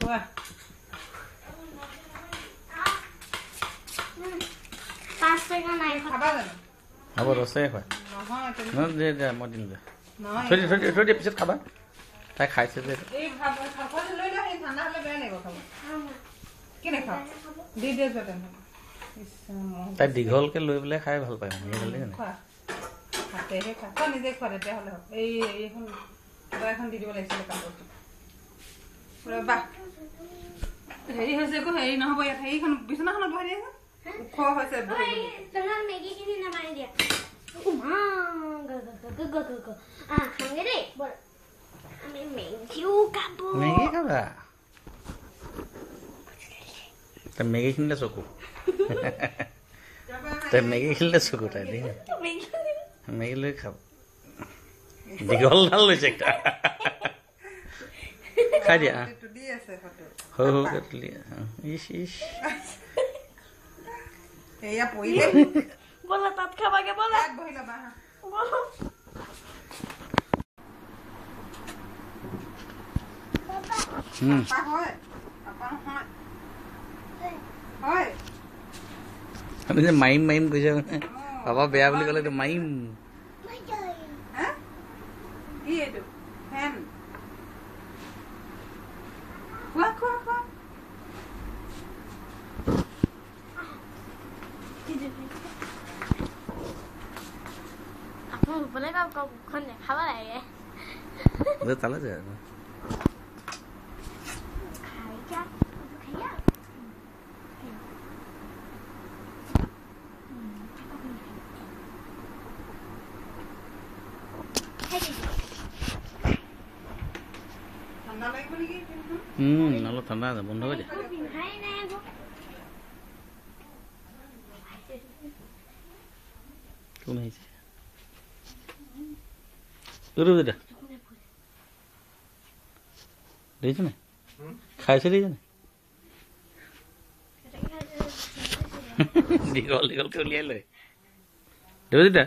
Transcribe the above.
খোৱা খাবা জানো হ'ব ৰসে হয় নহয় দে দে মই দিম দে থৈ দিয়া পিছত খাবা তাই খাইছে যে এই খাব লৈ লোৱা সেই ঠাণ্ডা হ'লে বেয়া লাগিব খাব কি নাখাওঁ দি দিয়ে যোৱা তেনেহ'লে তাই দীঘলকৈ লৈ পেলাই খাই ভাল পায় খোৱা হাতেহে খোৱা নিজে খোৱা তেতিয়াহ'লে হ'ব এইখন কিবা এখন দি দিব লাগিছিলে কাপোৰটো ৰ'বা হেৰি হৈছে আকৌ হেৰি নহ'ব ইয়াত হেৰিখন বিচনাখনত বহাই দিয়া ওখ হৈছে মেগী খাবা তাই মেগী খিনিলে চকু তাই মেগী খিনিলে চকু তাই দেই মেগী লৈ খাব দীঘলডাল লৈছে একটা খাই দিয়া সৰু সৰুকৈ তুলি ইচ ইচ এয়া পৰিলে বলা তাত খাবাগে বলা বহি ল'বা আমি যে মাৰিম মাৰিম কৈছে মানে পাপা বেয়া বুলি ক'লে মাৰিম কি এইটো ফেন খোৱা খোৱা খোৱা aku boleh kau bukan ya apa lah ya udah tahu aja nalo tanda ada bondo aja কোন আহিছে dah দেখিছ না খাইছে দেখিছ না দীঘল দীঘলকে উলিয়াই লৈ দেখিছ